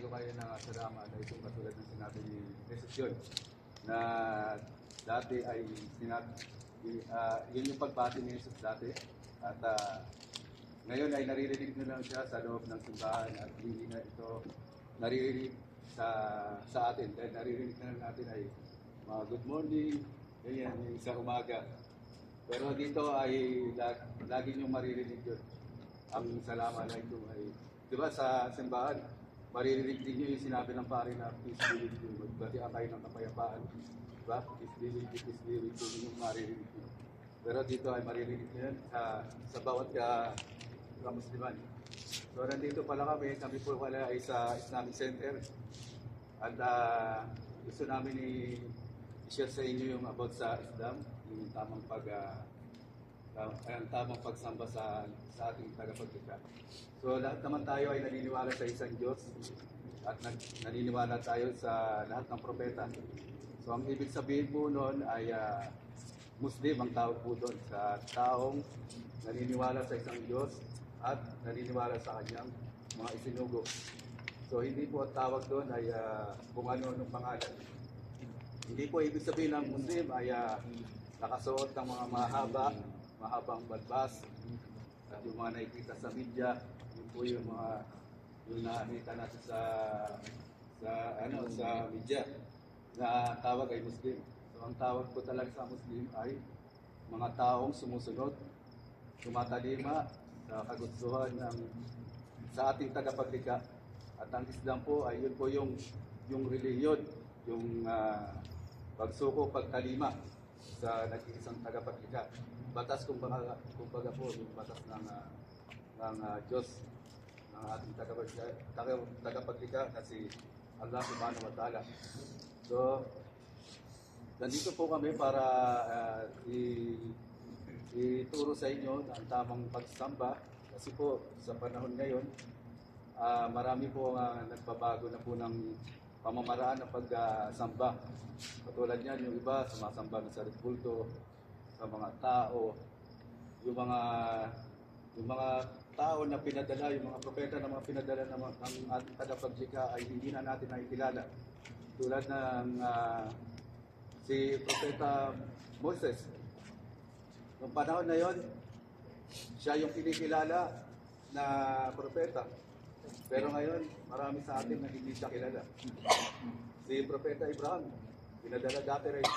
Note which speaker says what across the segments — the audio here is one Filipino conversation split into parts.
Speaker 1: ko kayo ng salamat na itong katulad ng sinabi ni Jesus yun, na dati ay yun yung pagbati ni Jesus dati, at ngayon ay naririnig na lang siya sa loob ng simbahan at hindi na ito naririnig sa atin. Dahil naririnig na lang natin ay good morning, ganyan, yung sa umaga. Pero dito ay lagi niyong maririnig yun. Ang salamat na ito ay, di ba sa simbahan, maririnig din niyo yung sinabi ng pare na peace be with you, magbati kayo ng kapayapaan. Diba? Peace be with you, peace be with you, yung maririnig niyo. Pero dito ay maririnig niyo yan sa bawat Musliman. So nandito pala kami po pala ay sa Islamic Center. At gusto namin i-share sa inyo yung about sa Islam, yung tamang pagsamba sa ating tagapaglikha. So lahat naman tayo ay naniniwala sa isang Diyos at naniniwala tayo sa lahat ng propeta. So ang ibig sabihin po noon ay Muslim ang tawag po doon sa taong naniniwala sa isang Diyos at naniniwala sa kanyang mga isinugo. So hindi po ang tawag doon ay kung ano-anong pangalan. Hindi po ibig sabihin ng Muslim ay nakasuot ng mga mahabang balbas at yung mga nakikita sa media, yun po yung nakikita natin sa media na tawag ay Muslim. So ang tawag po talaga sa Muslim ay mga taong sumusunod, tumatalima sa kagustuhan sa ating tagapaglikha. At ang Islam po ay yun po yung reliyon, yung pagsuko, pagtalima sa nag-iisang tagapaglikha. Batas kumbaga po yung batas ng Diyos, ng ating tagapaglikha na si Allah Subhanahu wa Ta'ala. So nandito po kami para ituro sa inyo ang tamang pagsamba kasi po sa panahon ngayon marami po nagbabago na po ng pamamaraan ng pagsamba. Katulad niyan, yung iba sumasamba sa kulto, sa mga tao, yung mga tao na pinadala, yung mga propeta na mga pinadala ng ating tagapaglikha ay hindi na natin nakikilala. Tulad ng si Propeta Moses. Noong panahon na yon, siya yung kinikilala na propeta. Pero ngayon, marami sa atin na hindi siya kilala. Si Propeta Abraham, pinadala dati rin.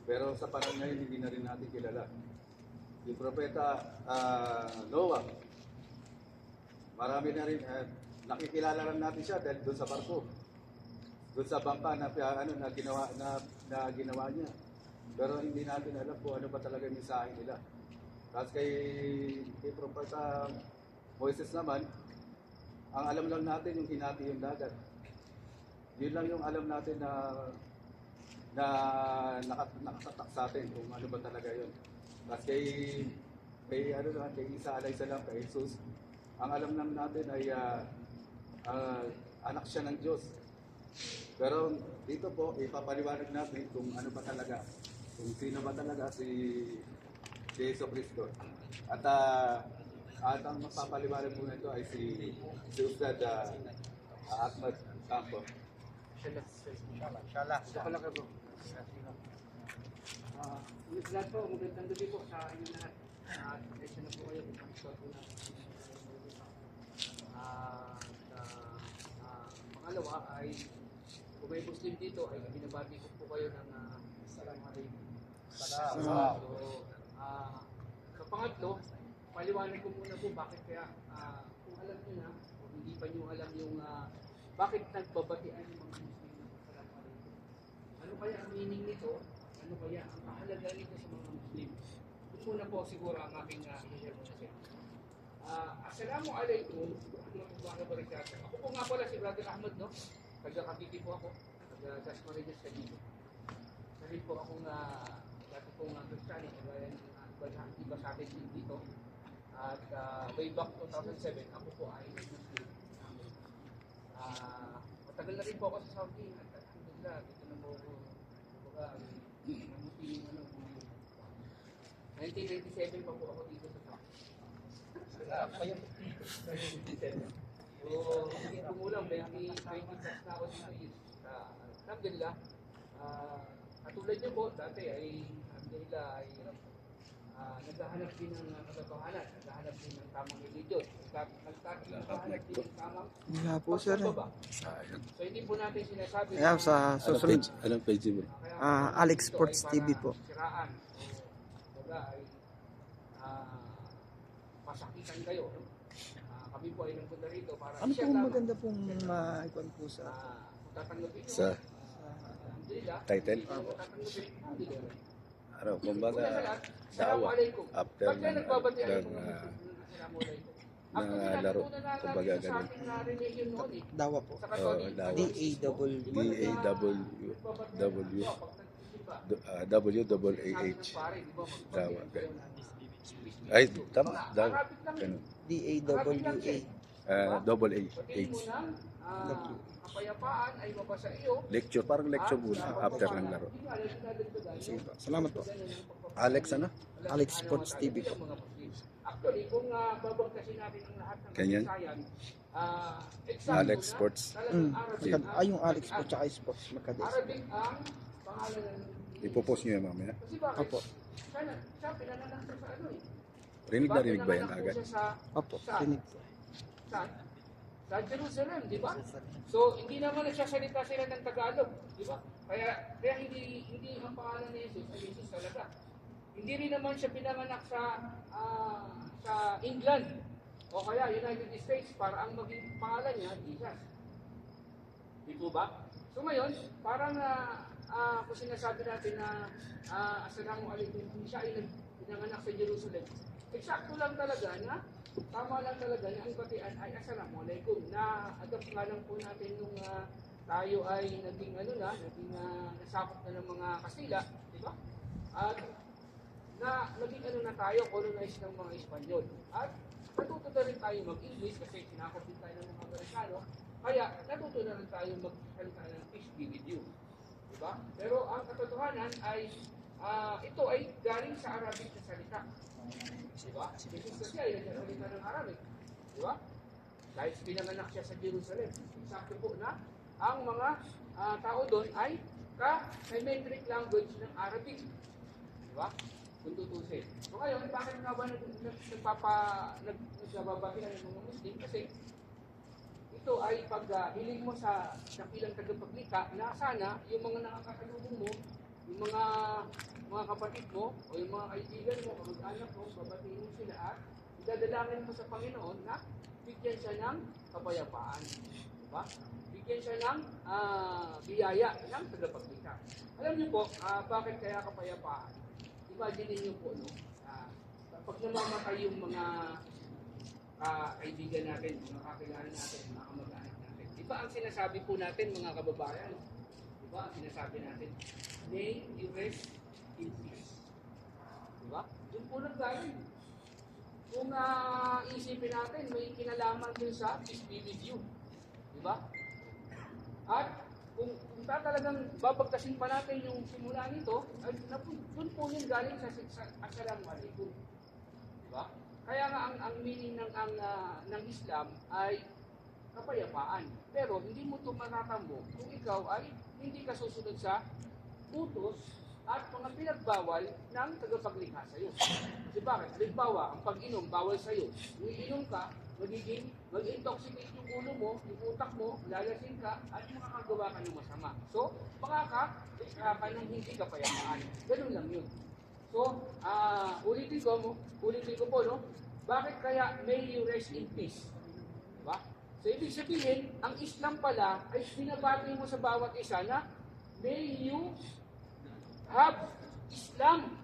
Speaker 1: Pero sa panahon ngayon, hindi na rin natin kilala. Si Propeta Noah, marami na rin, nakikilala lang natin siya dahil doon sa barko. Doon sa bangka na ginawa niya. Pero hindi natin alam kung ano ba talaga yung mensahe nila. Tapos kay Propeta Moises naman, ang alam lang natin yung hinati yung dagat. Yun lang yung alam natin na nakatatak sa atin kung ano ba talaga yun. Tapos kay Isa alayhisalam, kay Jesus, ang alam lang natin ay anak siya ng Diyos. Pero dito po, ipapaliwanag natin kung ano ba talaga, kung sino ba talaga si Jesu Cristo. At ang magpapaliwanag po nito ay si Ustad Ahmad Campo.
Speaker 2: Inshallah.
Speaker 3: Lahat po, magandang gabi po sa inyo lahat. Kasi na po kayo kung pag-start po natin. Pangalawa ay kung may Muslim dito ay binabati ko po kayo ng Assalamualaikum.
Speaker 2: Salam.
Speaker 3: So, sa pangatlo, paliwanag ko muna po bakit kaya kung alam nyo na o hindi pa nyo alam yung bakit nagbabatian yung mga Muslim ng Assalamualaikum. Ano kaya ang meaning nito? Ano kaya ang kahalaga nito sa mga Muslim? Ito muna po siguro ang aking i-share po sa inyo. Assalamualaikum. Ako po nga pala si Brother Ahmad, no? Taga-Cavite po ako. Taga-Dasmariñas, Cavite. Dahil po akong dati pong Kristiyano, iba sa akin dito. At way back 2007, ako po ay Muslim. Matagal na rin po ako sa Saudi. At alhamdulillah, dito na po ako. Namuti yung 1997 pa po ako dito sa Saudi. So, hindi kumulang 20 plus na ako dito is, alhamdulillah, katulad niyo po, dati ay, alhamdulillah, ay naghahanap din ng katotohanan, naghahanap din ng tamang religion, naghahanap din ng tamang
Speaker 2: Wala po sir.
Speaker 3: pagsambaba.
Speaker 1: Sayang.
Speaker 3: So, hindi po natin sinasabi
Speaker 2: Kaya sa
Speaker 1: Anong
Speaker 2: susunod,
Speaker 1: page? Anong page mo?
Speaker 2: Alex Sports TV po.
Speaker 3: Siraan. O, baga ay pasakitan kayo. No? Kami po ay nagpunta rito para
Speaker 2: Ano
Speaker 3: i-share
Speaker 2: po
Speaker 3: lamang.
Speaker 2: maganda pong maikon po sa
Speaker 3: Tatanggapin nyo.
Speaker 1: Sa
Speaker 3: Alhamdulillah.
Speaker 1: title?
Speaker 3: Tatanggapin. Alhamdulillah.
Speaker 1: Ano, kumbaga,
Speaker 3: Una sa lahat,
Speaker 1: dawa
Speaker 3: Assalamualaikum.
Speaker 1: after
Speaker 3: Pagka
Speaker 1: ng,
Speaker 3: nagbabati ay
Speaker 1: ng,
Speaker 3: Assalamualaikum.
Speaker 1: ng, laro, kumbaga
Speaker 3: sa
Speaker 1: ganun.
Speaker 3: ating religion noon eh.
Speaker 2: Dawa po.
Speaker 3: Sa Katolik.
Speaker 1: Dawa.
Speaker 2: DAW.
Speaker 1: DAWWAH. Dawa, ganun. Ay, tama, dawa. Ganun.
Speaker 2: DAWA.
Speaker 1: Double A,
Speaker 3: Pagkain mo
Speaker 1: H.
Speaker 3: ng kapayapaan ay mabasa iyo.
Speaker 1: Lecture, parang lecture muna after ng laro.
Speaker 2: Sige po. Salamat po.
Speaker 1: Alex, ano?
Speaker 2: Alex Sports TV po.
Speaker 3: Actually, kung babagkasin natin ang lahat ng
Speaker 1: Ganyan?
Speaker 3: kasaysayan,
Speaker 1: Alex Sports.
Speaker 2: Yung Alex po tsaka sports magkades.
Speaker 3: Arabic ang pangalan ng
Speaker 1: Ipopost nyo yan mamaya.
Speaker 3: Kasi bakit?
Speaker 2: Opo.
Speaker 3: Siya pinanganak siya sa ano eh.
Speaker 1: Rinig na rinig ba yan
Speaker 3: Pinanganak po
Speaker 1: agad?
Speaker 3: siya sa,
Speaker 2: Opo. Rinig po.
Speaker 3: sa, sa Jerusalem, di ba? So, hindi naman nagsasalita sila ng Tagalog, di ba? Kaya hindi ang pangalan ni Jesus ay Jesus talaga. Hindi rin naman siya pinanganak sa England o kaya United States para ang maging pangalan niya, Jesus. Di po ba? So ngayon, parang kung sinasabi natin na Assalamualaikum, siya ay pinanganak sa Jerusalem. Eksakto lang talaga na, tama lang talaga na ang batian ay Assalamualaikum. Na-adapt nga lang po natin nung tayo ay naging nasakop na ng mga Kastila, di ba? At naging na tayo, colonized ng mga Espanyol. At natuto na rin tayo mag-English kasi sinakop din tayo ng mga Amerikano. Kaya natuto na rin tayo magsalita ng peace be with you. Diba? Pero ang katotohanan ay ito ay galing sa Arabic na salita. Diba? Jesus kasi ay nagsasalita ng Arabic. Diba? Dahil pinanganak siya sa Jerusalem. Sakto po na ang mga tao doon ay ka-symmetric language ng Arabic. Diba? Kung tutusin. So ngayon, bakit nga ba nagbabatihan ng mga Muslim? Kasi ito ay pag-hiling mo sa dakilang tagapaglikha na sana yung mga nakakasalubong mo, yung mga kapatid mo, o yung mga kaibigan mo, kamag-anak mo, babatiin mo sila at idadalangin mo sa Panginoon na bigyan siya ng kapayapaan. Diba? Bigyan siya ng biyaya ng tagapaglikha. Alam niyo po, bakit kaya kapayapaan? Imagine niyo po, no? Pag namamatay yung mga kaibigan natin, mga kakilala natin, mga kamag-anak natin. Di ba ang sinasabi po natin, mga kababayan? Di ba ang sinasabi natin? May you rest in peace. Di ba? Doon po naggaling. Kung isipin natin, may kinalaman din sa peace be with you. Di ba? At kung talagang babagtasin pa natin yung simula nito, ay doon po yun galing sa Assalamualaikum. Di ba? Kaya nga ang meaning ng Islam ay kapayapaan. Pero hindi mo ito matatambo kung ikaw ay hindi ka susunod sa utos at mga pinagbawal ng tagapaglikha sa iyo. Kasi bakit? Halimbawa, ang pag-inom bawal sa iyo. Kung iinom ka, mag-intoxicate yung ulo mo, yung utak mo, lalasin ka, at makakagawa ka ng masama. So, makaka ng hindi kapayapaan. Ganun lang yun. So, ulitin ko po, no? Bakit kaya may you rest in peace? Diba? So, ibig sabihin, ang Islam pala ay binabati mo sa bawat isa na may you have Islam.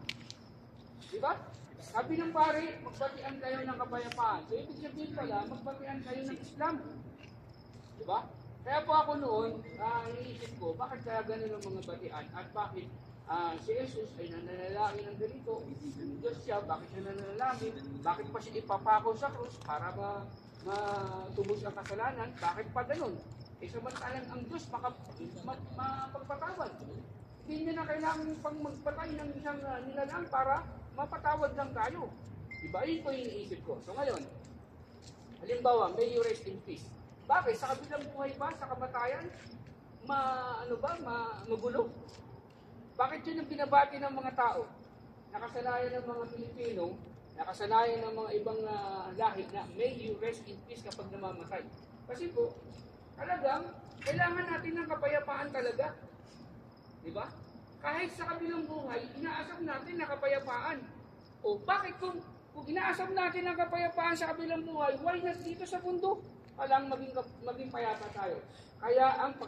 Speaker 3: Diba? Sabi ng pare, magbatian kayo ng kapayapaan. So, ibig sabihin pala, magbatian kayo ng Islam. Diba? Kaya po ako noon, iniisip ko, bakit kaya ganun ang mga batian? At bakit si Jesus ay nananalangin ng ganito? Diyos siya, bakit siya nananalangin? Bakit pa siya ipapako sa krus para matubos ang kasalanan? Bakit pa ganun? Samantalang ang Diyos mapagpatawad. Hindi niya na kailangan pang magpatay ng isang nilalang para mapatawad lang tayo. Diba? Yun po yung iniisip ko. So ngayon, halimbawa, may you rest in peace. Bakit? Sa kabilang buhay ba, sa kamatayan, magulo? Bakit yun ang binabati ng mga tao? Nakasanayan ng mga Pilipino, nakasanayan ng mga ibang lahi na may you rest in peace kapag namamatay. Kasi po, talagang, kailangan natin ng kapayapaan talaga. Di ba? Kahit sa kabilang buhay, inaasam natin na kapayapaan. O bakit kung inaasam natin ang kapayapaan sa kabilang buhay, why not dito sa mundo? Alang maging payapa tayo. Kaya ang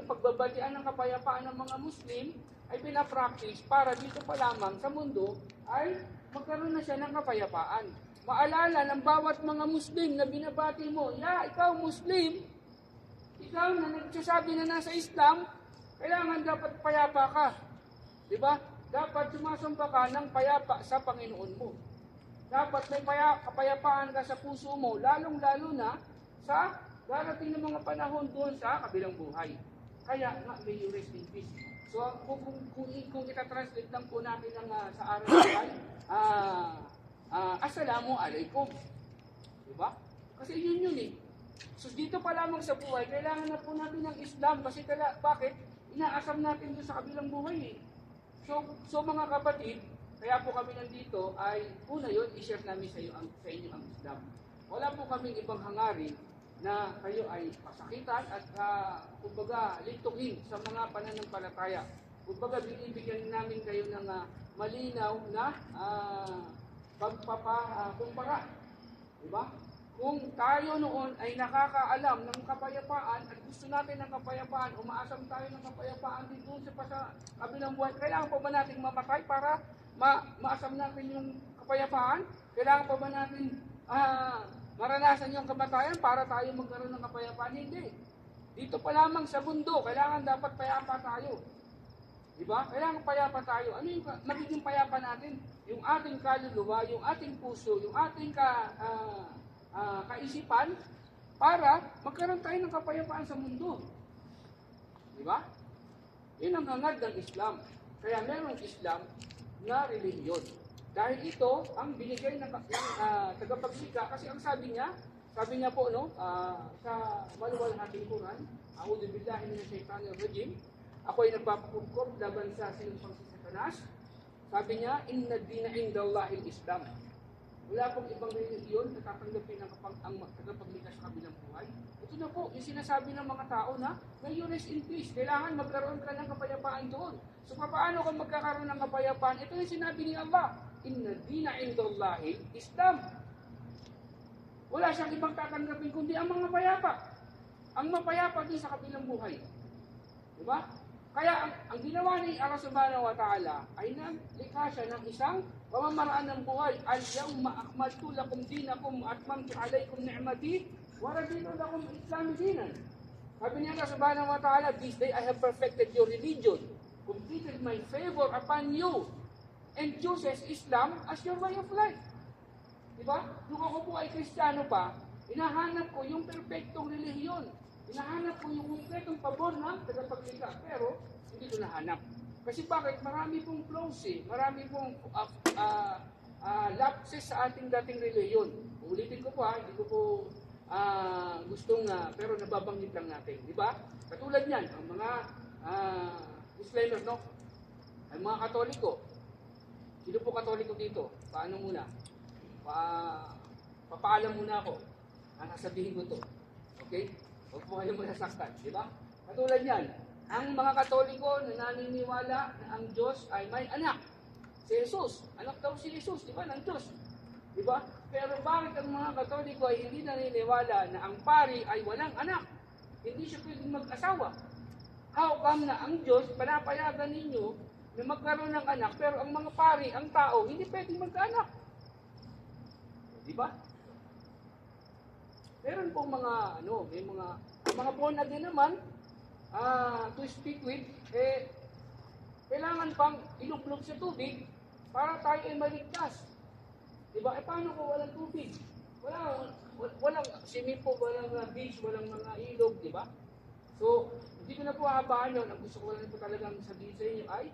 Speaker 3: pagbabatian ng kapayapaan ng mga Muslim ay pinapractice para dito pa lamang sa mundo ay magkaroon na siya ng kapayapaan. Maalala ng bawat mga Muslim na binabati mo, ikaw Muslim, ikaw na nagsasabi na nasa Islam, kailangan dapat payapa ka. Diba? Dapat sumasamba ka ng payapa sa Panginoon mo. Dapat may kapayapaan ka sa puso mo, lalong-lalo na sa darating ng mga panahon doon sa kabilang buhay. Kaya nga, may you rest in peace. So, kung ita-translate lang po natin sa araw na Assalamu alaikum. Diba? Kasi yun eh. So, dito pa lamang sa buhay, kailangan na po natin ng Islam. Kasi bakit? Inaasam natin doon sa kabilang buhay eh. So mga kapatid, kaya po kami nandito ay una yun, i-share namin sa inyo ang Islam. Wala po kaming ibang hangarin na kayo ay pasakitan at kumbaga lintuhin sa mga pananampalataya. Kumbaga binibigyan namin kayo ng malinaw na pagpapakumpara. Diba? Kung tayo noon ay nakakaalam ng kapayapaan at gusto natin ng kapayapaan, umaasam tayo ng kapayapaan din doon sa kabilang buhay, kailangan pa ba natin mamatay para maasam natin yung kapayapaan? Kailangan pa ba natin maranasan yung kamatayan para tayo magkaroon ng kapayapaan? Hindi. Dito pa lamang sa mundo, kailangan dapat payapa tayo. Diba? Kailangan payapa tayo. Ano yung magiging payapa natin? Yung ating kaluluwa, yung ating puso, yung ating kaisipan para magkaroon tayo ng kapayapaan sa mundo. Di ba? Yun ang hangad ng Islam. Kaya merong Islam na relihiyon. Dahil ito ang binigay ng tagapagsika kasi ang sabi niya po sa maluwalhating Quran, A'udhu billahi minash shaitanir rajim, ako ay nagpapapugkor laban sa sinumpang si Satanas. Sabi niya, inna dina indallahil Islam. Wala pong ibang relihiyon na tatanggapin ang tagapagligtas sa kabilang buhay. Ito na po, yung sinasabi ng mga tao na may you rest in peace. Kailangan magkaroon ka ng kapayapaan doon. So paano ka magkakaroon ng kapayapaan? Ito yung sinabi ni Allah. Inna dina indallahi Islam. Wala siyang ibang tatanggapin kundi ang mga payapa. Ang mapayapa din sa kabilang buhay. Diba? Kaya ang ginawa ni Allah subhanahu wa ta'ala ay nalikha siya ng isang pamamaraan ng buhay. Al-yawma akmaltu lakum dinakum atmamtu alaykum ni'mati wa raditu lakum al-Islam dinan. Sabi niya Allah subhanahu wa ta'ala, this day I have perfected your religion, completed my favor upon you, and chooses Islam as your way of life. Diba? Nung ako po ay Kristiyano pa, hinahanap ko yung perfectong relihiyon. Hinahanap ko yung konkretong pabor ng tagapagligtas, pero hindi ko nahanap. Kasi bakit? Marami pong flaws marami pong lapses sa ating dating relihiyon. Ulitin ko po hindi ko po gustong, pero nababanggit lang natin. Di ba? Katulad niyan, ang mga disclaimer, no? Ang mga Katoliko. Sino po Katoliko dito? Paano muna? Papaalam muna ako. Sasabihin ko to. Okay? Huwag po kayo masasaktan, di ba? Katulad yan, ang mga Katoliko na naniniwala na ang Diyos ay may anak. Si Jesus, anak daw si Jesus, di ba, ng Diyos. Di ba? Pero bakit ang mga Katoliko ay hindi naniniwala na ang pari ay walang anak? Hindi siya pwedeng mag-asawa. How come na ang Diyos, panapayagan ninyo na magkaroon ng anak, pero ang mga pari, ang tao, hindi pwedeng magkaanak? Di ba? Meron pong mga, may mga born again naman, to speak with, kailangan pang ilublog sa tubig para tayo ay maligtas. Diba? Paano kung walang tubig? Walang swimming pool, walang beach, walang mga ilog, diba? So, hindi ko na po hahabaan yun. Ang gusto ko lang po talagang sabihin sa inyo ay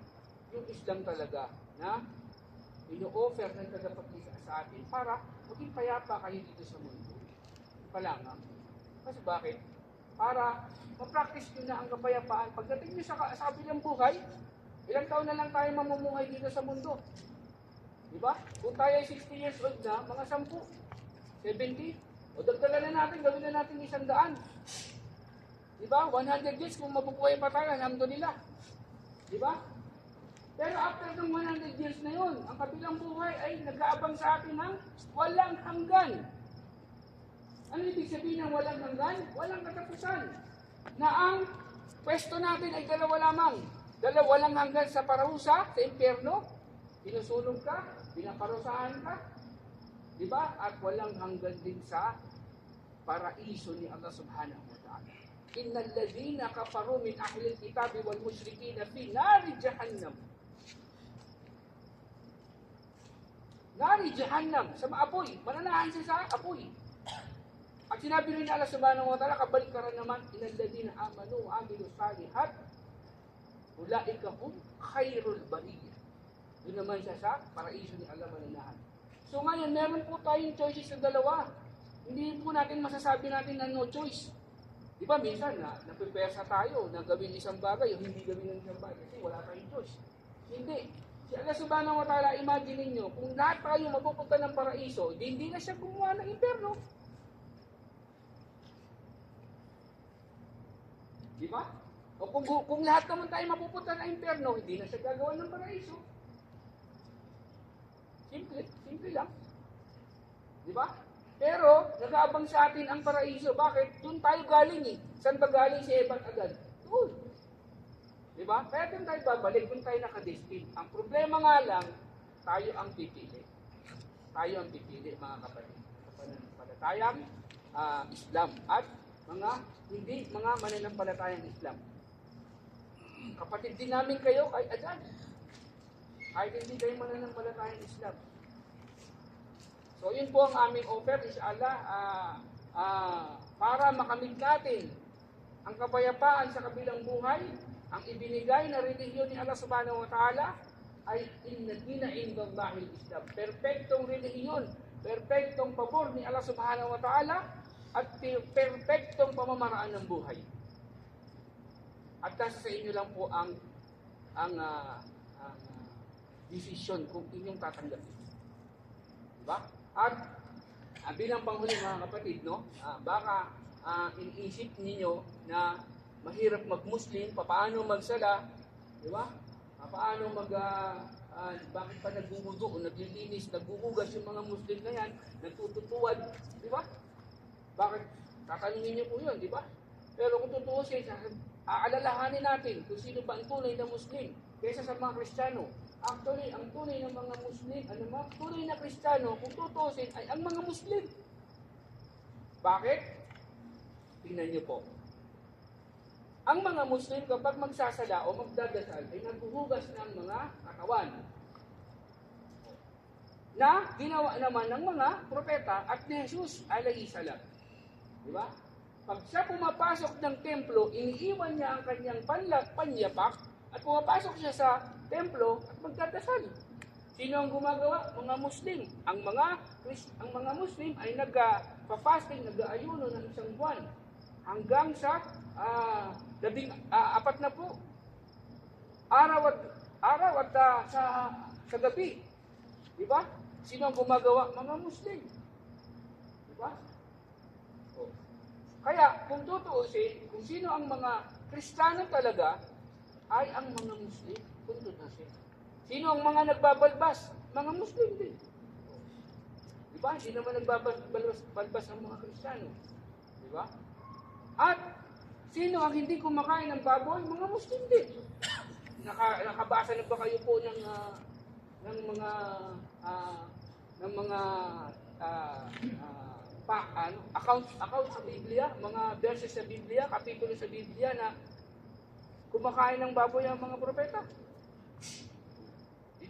Speaker 3: yung Islam talaga na ino-offer ng tagapagligtas sa atin para maging payapa kayo dito sa mundo. Palangang. Kasi bakit? para ma-practice nyo na ang kapayapaan. Pagdating nyo sa kabilang buhay, ilang taon na lang tayo mamumuhay dito sa mundo. Diba? Kung tayo ay 60 years old na, mga 10, 70, o dagdagan na natin, gawin na natin 100. Diba? 100 years kung mabubuhay pa tayo, alhamdulillah. Diba? Pero after ng 100 years na yun, ang kabilang buhay ay nag-aabang sa atin ng walang hanggan. Ano ibig sabihin ng walang hanggan? Walang katapusan. Na ang pwesto natin ay dalawa lamang. Walang hanggan sa parusa, sa impyerno. Pinusulong ka, pinaparusahan ka. Diba? At walang hanggan din sa paraiso ni Allah subhanahu wa ta'ala. Innal ladhina kafaru min ahli al-kitabi wal mushrikina fi nari jahannam. Nari jahannam, sa maapoy, mananahan siya sa apoy. At sinabi rin ni Allah subhanahu wa ta'ala, kabalikaran naman, innal ladhina amanu wa amilu salihat, ulaika hum khairul bariyah. Doon naman siya sa paraiso ni Allah mananahan. So ngayon, meron po tayong choices sa dalawa. Hindi po natin masasabi natin na no choice. Di ba minsan napipersa tayo na gawin isang bagay o hindi gawin ng isang bagay kasi wala tayong choice. Hindi. Si Allah subhanahu wa ta'ala, imagine niyo, kung lahat tayo mapupunta ng paraiso, hindi na siya gumawa ng impyerno. Di ba? O kung lahat naman tayo mapupunta ng impyerno, hindi na siya gagawa ng paraiso. Simple lang. Di ba? Pero, nag-aabang sa atin ang paraiso. Bakit? Doon tayo galing eh. Saan ba galing si Evan agad? Doon. Di ba? Kaya doon tayo babalik, doon tayo nakadestin. Ang problema nga lang, tayo ang pipili. Tayo ang pipili, mga kapatid. Mananampalatayang Islam at hindi mga mananampalatayang Islam. Kapatid din namin kayo kay Adan. Kahit hindi kayo mananampalatayang Islam. So yun po ang aming offer, inshallah, para makamit natin ang kapayapaan sa kabilang buhay. Ang ibinigay na relihiyon ni Allah subhanahu wa ta'ala ay inna dina indallahi al-Islam. Perfectong relihiyon, perfectong pabor ni Allah subhanahu wa ta'ala at perfectong pamamaraan ng buhay. At nasa sa inyo lang po ang decision kung inyong tatanggapin. Diba? At bilang panghuli mga kapatid, no, baka iniisip ninyo na mahirap mag-Muslim, paano magsala, di ba? Paano bakit pa nagbubugo o naglilinis, nagbubugas yung mga Muslim na yan, nagtututuwad, di ba? Bakit? Tatanungin niyo po yun, di ba? Pero kung tutuusin, aalalahanin natin kung sino ba ang tunay na Muslim kaysa sa mga Kristiyano. Actually, ang tunay ng mga Muslim, tunay na Kristiyano, kung tutuusin, ay ang mga Muslim. Bakit? Tingnan niyo po. Ang mga Muslim kapag magsasala o magdadasal ay naghuhugas ng mga katawan na ginawa naman ng mga propeta at ni Jesus alayhi salam. Di ba? Pag siya pumapasok ng templo, iniiwan niya ang kanyang panyapak at pumapasok siya sa templo at magdadasal. Sino ang gumagawa? Mga Muslim. Ang mga Muslim ay nagpa-fasting, nag-aayuno ng isang buwan hanggang sa 4 na po araw at sa gabi. Di ba? Sino ang gumagawa? Mga Muslim. Di ba? Kaya kung tutuusin, kung sino ang mga Kristiyano talaga ay ang mga Muslim. Kung tutuusin. Sino ang mga nagbabalbas? Mga Muslim din. Di ba? Hindi naman nagbabalbas ang mga Kristiyano. Di ba? At sino ang hindi kumakain ng baboy? Mga Muslim din. Nakabasa na ba kayo po ng mga account sa Biblia, mga verses sa Biblia, kapitulo sa Biblia na kumakain ng baboy ang mga propeta?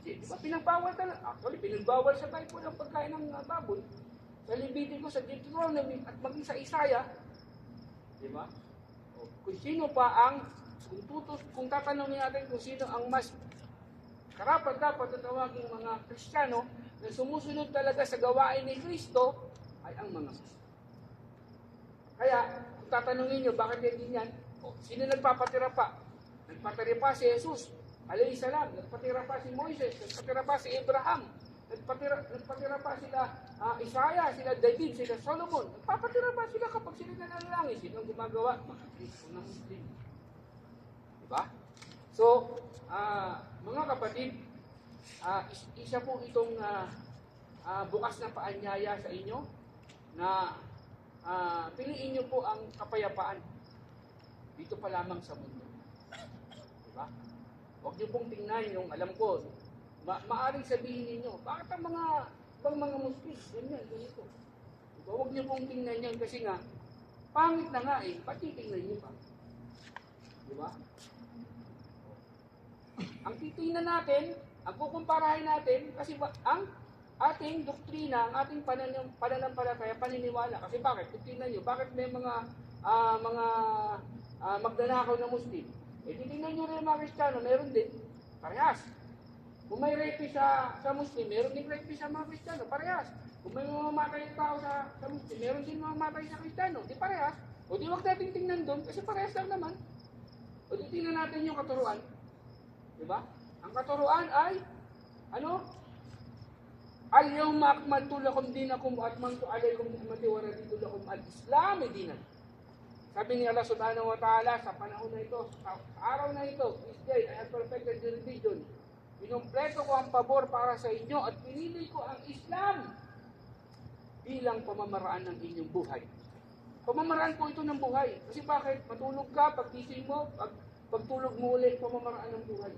Speaker 3: Di ba pinagbawal talaga? Actually, pinagbawal sa Bible ang pagkain ng baboy. Sa Leviticus, sa Deuteronomy, at maging sa Isaiah. Di ba? Kung sino pa kung tatanungin natin kung sino ang mas karapat-dapat na tawaging mga Kristiyano na sumusunod talaga sa gawain ni Kristo, ay ang mga Muslim. Kaya, Kung tatanungin nyo, bakit ganyan? Sino nagpapatira pa? Nagpatira pa si Jesus, alayhi salam. Nagpatira pa si Moises, nagpatira pa si Abraham. Nagpatira pa sila Isaiah, sila David, sila Solomon. Nagpapatira pa sila kapag sila nananalangin. Sino ang gumagawa? Mga Kristo na Muslim. Diba? So, mga kapatid, isa po itong bukas na paanyaya sa inyo na piliin nyo po ang kapayapaan dito pa lamang sa mundo. Diba? Huwag nyo pong tingnan yung, alam ko, maaring sabihin ninyo, bakit ang mga Muslim, ganyan, ganito. Diba? Huwag nyo pong tingnan yan kasi nga, pangit na nga eh, pati tingnan nyo pa. Diba? Ang titingnan natin, ang kukumparahin natin, kasi ang ating doktrina, ang ating pananampalataya, paniniwala. Kasi bakit? Kung tingnan nyo, bakit may mga magdanakaw na Muslim? Eh, titingnan nyo rin mga Kristiyano, meron din, parehas. Kung may rape sa Muslim, meron din rape sa mga Kristiyano, parehas. Kung may mamamatay ng tao sa Muslim, meron din mamamatay sa Kristiyano, di parehas. O di wag natin tingnan doon, kasi parehas lang naman. O di tingnan natin yung katuruan. Diba? Ang katuruan ay, ano? Al-yawma akmaltu lakum dinakum wa atmamtu alaykum ni'mati wa raditu lakum al-islam dinan. Sabi ni Allah Subhanahu wa Ta'ala sa panahon na ito, sa araw na ito, this day I have perfected the religion. Pinumpleto ko ang pabor para sa inyo at pinili ko ang Islam bilang pamamaraan ng inyong buhay. Pamamaraan po ito ng buhay. Kasi bakit? Matulog ka, paggising mo, pagtulog mo ulit, pamamaraan ng buhay.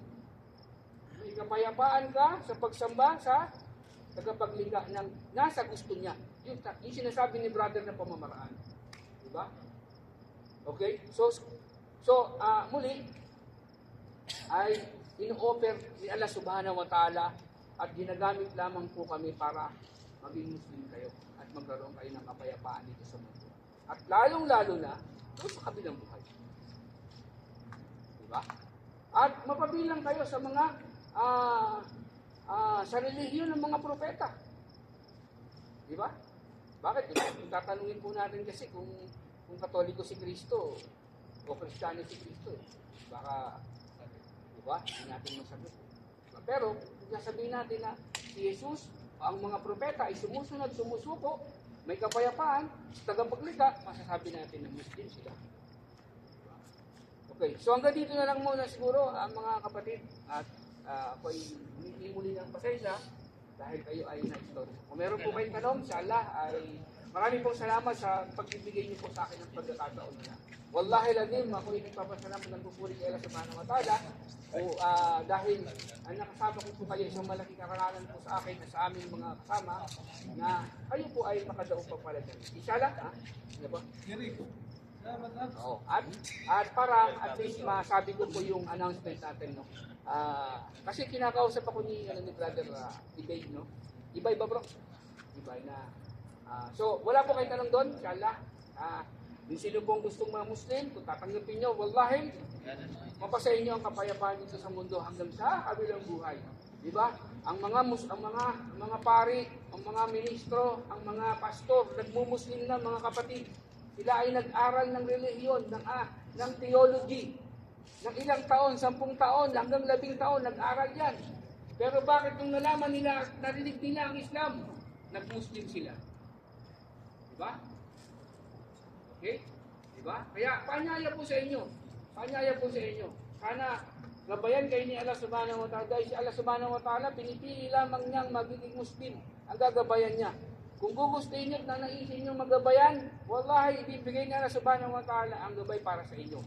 Speaker 3: May kapayapaan ka sa pagsamba sa tagapaglikha ng nasa gusto niya. Yung sinasabi ni brother na pamamaraan. Diba? Okay? So muli, ay ino-offer ni Allah Subhanahu wa Ta'ala at ginagamit lamang po kami para maging Muslim kayo at magkaroon kayo ng kapayapaan dito sa mundo. At lalong-lalo na doon sa kabilang buhay. Diba? At mapabilang kayo sa mga sa relihiyon ng mga propeta. Diba? Bakit? Diba? Kung tatanungin po natin kasi kung Katoliko si Kristo o Kristiyano si Kristo, baka, diba? Hindi natin masagot. Pero, sabihin natin na si Jesus, ang mga propeta ay sumusunod, sumusuko, may kapayapaan, sa tagapaglikha, masasabi natin na Muslim sila. Okay, so hanggang dito na lang muna siguro ang mga kapatid at ako ay muli ng pasensya dahil kayo ay na-story. Kung meron po kayong tanong, inshallah ay maraming pong salamat sa pagbibigay niyo po sa akin ng pagkakataon niya. Wallahi lazim, ako ay nagpapasalamat ng pupuri kay Allah Subhanahu wa Ta'ala dahil ang nakasama ko po kayo isang malaking karangalan po sa akin at sa aming mga kasama na kayo po ay makadaong pagpalagan. Inshallah, ha? Ano ba? Oo. At para at least masabi ko po yung announcement natin, no? Kasi kinakausap ako ni brother Ibay, no? Ibay ba bro? Ibay na. So wala po kayong tanong doon, inshallah. Yung sino pong gustong mga Muslim, kung tatanggapin nyo, wallahi, mapasa inyo ang kapayapaan dito sa mundo hanggang sa kabilang buhay. Diba? Ang mga pari, ang mga ministro, ang mga pastor, nagmumuslim na mga kapatid, sila ay nag-aral ng relihiyon, ng theology, ng ilang taon, 10 taon, hanggang 11 taon, nag-aral yan. Pero bakit nung nalaman nila, narinig nila ang Islam, nag-Muslim sila? Diba? Okay? Diba? Kaya, panyaya po sa inyo. Panyaya po sa inyo. Sana, gabayan kayo ni Allah Subhanahu wa Ta'ala. Dahil si Allah Subhanahu wa Ta'ala, pinipili lamang niyang magiging Muslim. Ang gagabayan niya. Kung gugustuhin niyo at nanaisin niyo magabayan, wallahi, ibibigay niya Allah Subhanahu wa Ta'ala ang gabay para sa inyo.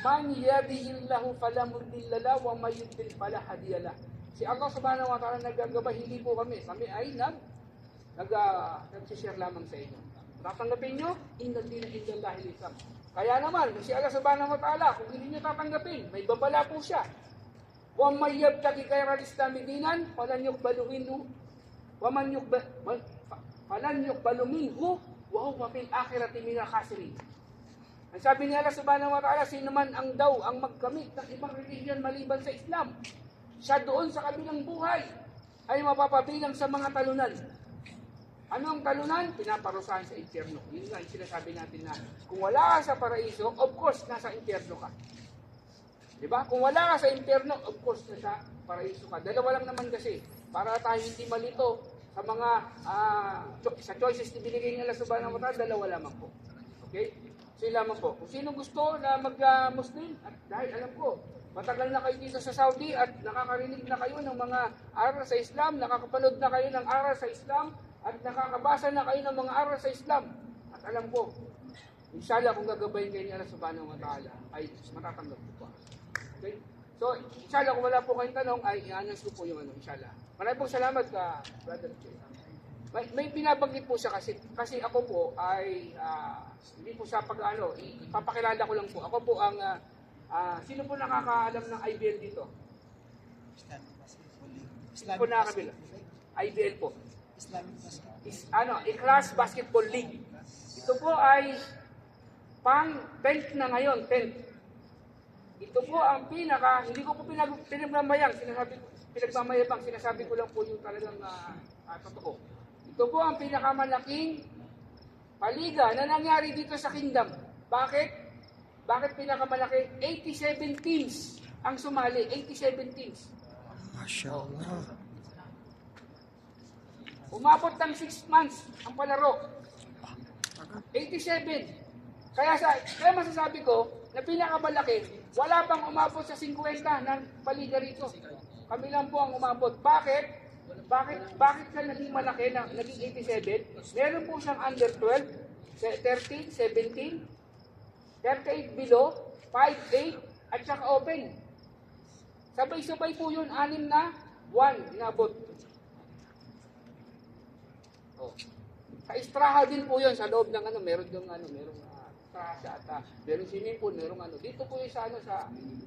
Speaker 3: Man yadihillahu fala mudilla lahu wa may yudlil fala hadiya lahu. Si Allah Subhanahu wa Ta'ala naggagabay, hindi po kami. Kami ay nag-share lamang sa inyo. Tatanggapin nyo, inna dina indallahi l-Islam. Kaya naman, si Allah Subhanahu wa Ta'ala, kung hindi nyo tatanggapin, may babala po siya. Wa may yabtaki kayra l-Islami dinan, falan yukbalu minhu, wa huwa fil akhirati minal khasirin. Ang sabi ni Allah Subhanahu wa Ta'ala, sino man ang magkamit ng ibang relihiyon maliban sa Islam, siya doon sa kabilang buhay ay mapapabilang sa mga talunan. Ano ang talunan? Pinaparusahan sa impyerno. Yun nga yung sinasabi natin na kung wala ka sa paraiso, of course, nasa impyerno ka. Diba? Kung wala ka sa impyerno, of course, nasa paraiso ka. Dalawa lang naman kasi, para tayo hindi malito sa mga sa choices na binigay ng Allah subhanahu wa ta'ala, dalawa lamang po. Okay? So yun lamang po. Kung sino gusto na mag-Muslim, at dahil alam ko, matagal na kayo dito sa Saudi at nakakarinig na kayo ng mga aral sa Islam, nakakapanood na kayo ng aral sa Islam, at nakakabasa na kayo ng mga aral sa Islam. At alam ko, inshallah kung gagabayin kayo ni Allah subhanahu wa ta'ala, ay matatanggap ko po. Okay? So, inshallah kung wala po kayong tanong, ay i-announce ko po yung inshallah. Maraming pong salamat ka, Brother Jay. May binabanggit po siya kasi ako po ay hindi po sa ipapakilala ko lang po. Ako po ang sino po nakakaalam ng IBL dito? Sino po nakakabila? IBL po. Ikhlas Basketball League. Ito po ay pang 10th na ngayon, 10th. Ito po ang hindi ko po pinagmamayang, sinasabi ko lang po yung talagang totoo. Ito po ang pinakamalaking paliga na nangyari dito sa Kingdom. Bakit? Bakit pinakamalaki? 87 teams ang sumali. 87 teams.
Speaker 2: Mashallah.
Speaker 3: Umabot ng 6 months ang palaro. 87. Kaya masasabi ko na pinakamalaki, wala pang umabot sa 50 ng paliga rito. Kami lang po ang umabot. Bakit siya naging malaki, naging 87? Meron po siyang under 12, 13, 17, 38 below, 5, 8, at saka open. Sabay-sabay po yun, 6 na 1 inabot. Oh. Sa Istraha din po yun, sa loob ng meron doon meron Istraha at meron swimming pool, meron Dito po yung sa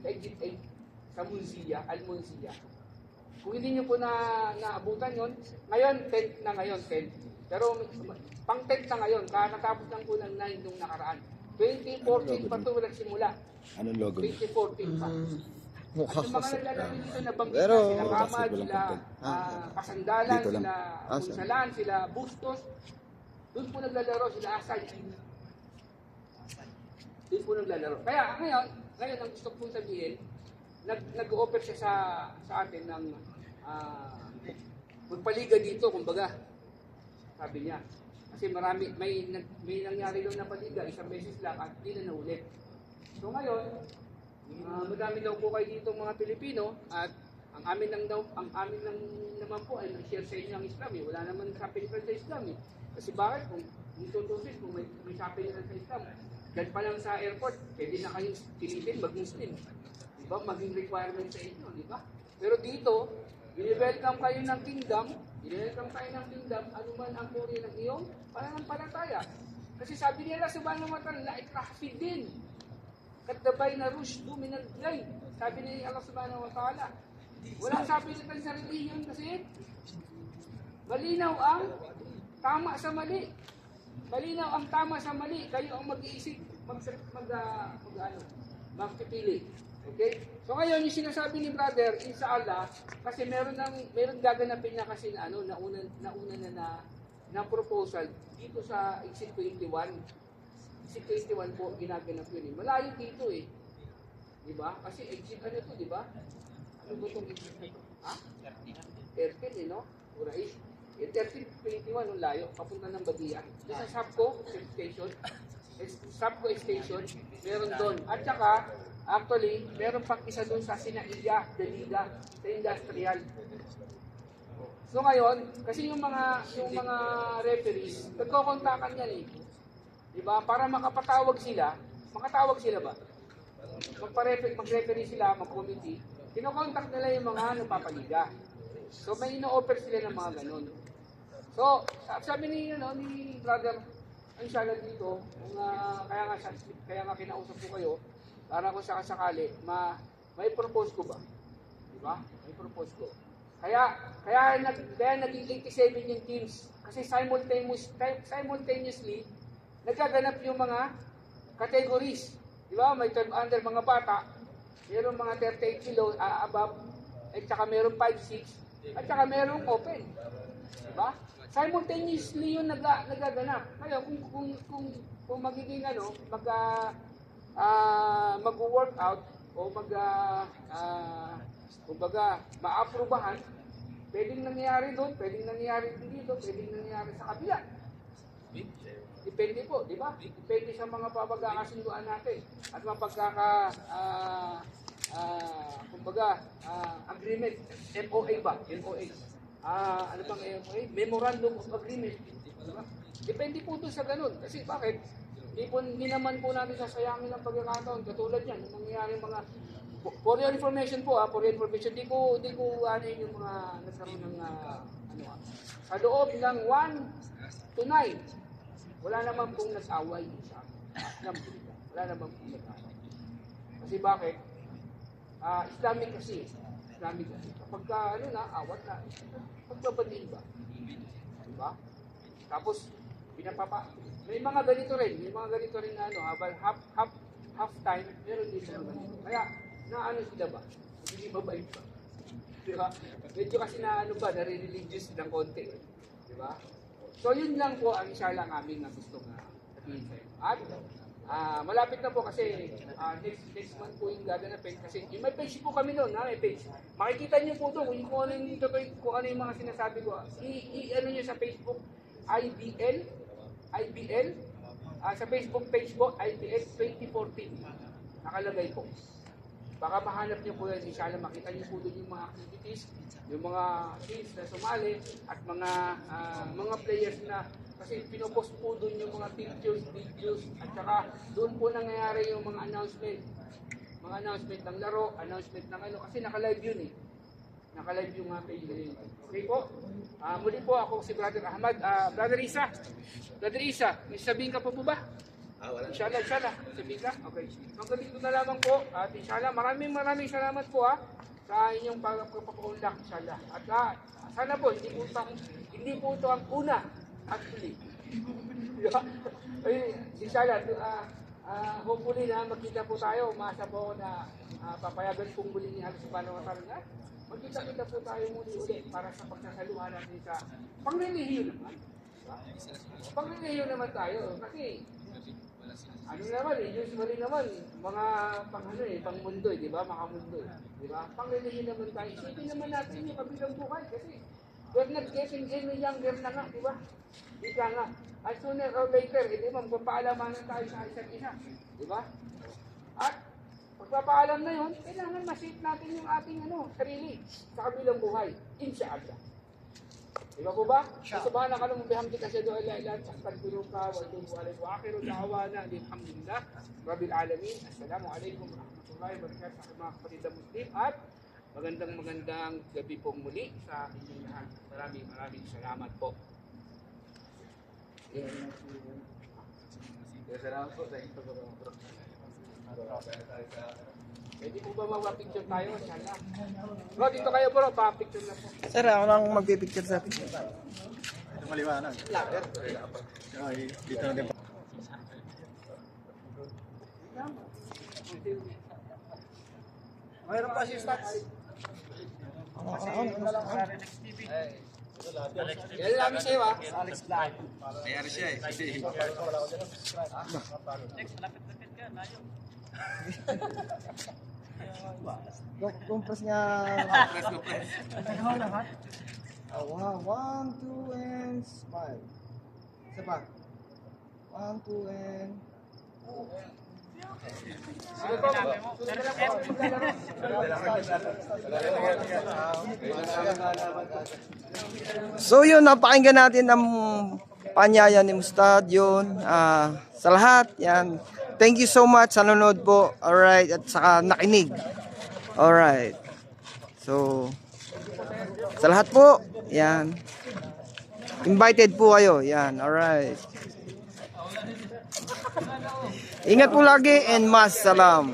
Speaker 3: exit 8, sa Munzia, Al-Munzia. Kung hindi nyo po naabutan yon, ngayon 10th na ngayon, 10th. Pero pang 10th na ngayon, kakatapos lang po ng 9 nung nakaraan. 2014 pa ito nagsimula.
Speaker 4: Anong logo?
Speaker 3: 2014 pa.
Speaker 2: Mukha
Speaker 3: At yung mga
Speaker 2: kasi.
Speaker 3: naglalaro dito na banggit
Speaker 2: Pero,
Speaker 3: na sila Kamad, sila Pasandalan,
Speaker 2: Dito lang.
Speaker 3: sila Punsalan, sila Bustos, doon po naglalaro, sila Asay. Doon po naglalaro. Kaya ngayon ang gusto kong sabihin, nag-offer siya sa atin ng magpaliga dito, kumbaga. Sabi niya. Kasi may nangyari lang na paliga, isang beses lang at hindi na naulit. So ngayon, madami daw po kayo dito mga Pilipino at ang amin naman po ay nag-share sa inyo ang Islam. Wala naman sapilitan sa Islam. Kasi bakit? Kung tutusin, kung may sapilitan sa Islam, dyan pa lang sa airport, pwede na kayong pilitin mag-Muslim. Diba? Maging requirement sa inyo, di ba? Pero dito, welcome kayo ng kingdom, ano man ang puri ng iyong pananampalataya. Kasi sabi nila sa subhanahu wa ta'ala, ikrahfid din. Kadabay na rushdu minal gay. Sabi ni Allah subhanahu wa ta'ala. Walang sabi nito sa religion kasi malinaw ang tama sa mali. Malinaw ang tama sa mali. Kayo ang mag-iisip, magpipili. Okay? So ngayon, yung sinasabi ni brother, inshallah, kasi meron gaganapin niya kasi nauna na proposal dito sa Exit 21. Exit 21 po, ginaganap yun. Malayo dito eh. Diba? Kasi exit to, diba? Ano ba itong exit na ito? Ha? 13 no? Urais. Yung 13-21, yung layo, papunta ng Badia. Sa Sapco Station, meron doon. At saka, actually, meron pang isa doon sa Sinaiya, Daliga, sa Industrial. So ngayon, kasi yung mga referees, nagkokontakan yan eh. Diba? Para makatawag sila ba? Mag-referee sila, mag-committee, kinokontak nila yung mga napapaliga. So may ino-offer sila ng mga ganun. So, sabi ni brother, ang inshallah dito, kaya nga kinausap ko kayo, para kung sakasakali, may propose ko ba? Diba? May propose ko. Kaya naging 87 yung teams. Kasi simultaneously, nagkaganap yung mga categories. Di ba? May 12 under mga bata, mayroong mga 38 below, above, at saka mayroong 5-6, at saka mayroong open. Diba? Simultaneously yun nagaganap. Kaya kung magiging mag-workout o kumbaga maaprubahan, pwedeng nangyayari doon, pwedeng nangyayari dito, pwedeng nangyayari sa kabila. Depende po, di ba? Depende sa mga pagkakasunduan natin at mga agreement, MOA ba? MOA. Ano bang MOA? Memorandum of Agreement. Diba? Depende po doon sa ganun. Kasi bakit? Hindi naman po natin sasayangin ang pagkakataon. Katulad yan, yung nangyayari mga for your information po, for your information, di ko ano yung mga nagkaroon ng sa loob ng 1 to 9, wala naman pong nag-away sa amin. Wala naman pong nag-away. Kasi bakit? Islamic kasi. Kapag awat na, pagbabatiin ba? Diba? Tapos, may mga ganito rin na habang half time, meron din mga ganito. Kaya, sila ba? Hindi mabait ba? Diba? Medyo kasi nare-religious ng konti. Diba? So, yun lang po ang isa lang aming gustong sabihin sa inyo. At malapit na po kasi next month po yung gaganapin kasi yung may page po kami noon, may page. Makikita niyo po doon kung ano yung mga sinasabi ko. I-ano niyo sa Facebook, IBL, sa Facebook page po, IBL 2014. Nakalagay po. Baka mahanap niyo po yan, inshallah makita niyo po doon yung mga activities, yung mga teams na sumali at mga players na kasi pinopost po doon yung mga pictures, videos at saka doon po nangyayari yung mga announcement ng laro, announcement ng kasi naka-live yun naka-live yung page na yun. Okay po, muli po ako si Brother Ahmad. Brother Isa, may sabihin ka pa po ba? Inshallah, sabihin ka? Okay. Hanggang dito na lamang po at inshallah, maraming salamat po sa inyong pagpapaunlak inshallah. At sana po, hindi po ito ang una at huli. Inshallah, hopefully na magkita po tayo. Umasa po na papayagan pong muli ni Allah subhanahu wa ta'ala na magkita po tayo muli para sa pagsasaluhan natin sa pangrelihiyo naman. Pangrelihiyo naman tayo kasi usually naman, mga pangmundo, di ba? Makamundo, di ba? Pangrelihiyo naman tayo. Isipin naman natin yung kabilang buhay kasi we're not getting any younger na nga, di ba? Ika nga. As sooner or later, di ba? Magpapaalamanan tayo sa isa't isa, di ba? At pagpapaalam na yun, kailangan ma-shape natin yung ating sarili sa kabilang buhay. Inshallah. Di ba po ba? Subhanaka Allahumma bihamdika asyhadu an la ilaha illa anta astaghfiruka wa atubu ilayk wa akhiru da'wana alhamdulillah rabbil alamin. Assalamu alaikum warahmatullahi wabarakatuh sa mga kapatid na Muslim at magandang gabi po muli sa inyong lahat. Maraming salamat po.
Speaker 1: Salamat po sa inyo, bro.
Speaker 3: Pwede po ba mag-picture tayo? Inshallah. Bro, dito kayo bro, pa-picture na po.
Speaker 2: Sir, ako lang magpipicture sa akin.
Speaker 1: Ito maliwanag. Dito na din po. Mayroon pa si stats.
Speaker 3: Yan lang sa'yo
Speaker 1: Alex Black. Mayari siya kasi.
Speaker 2: Compress nga.
Speaker 1: Compress.
Speaker 2: Wow, 1, 2, and smile. Isa pa. 1, 2, and... So yun, napakinggan natin ang panyaya ni Mustad yun. Sa lahat, yan. Thank you so much sa nanonood po. Alright, at saka nakinig. Alright. So, sa lahat po, yan. Invited po kayo. Yan, alright. Ingat po lagi and mas salam.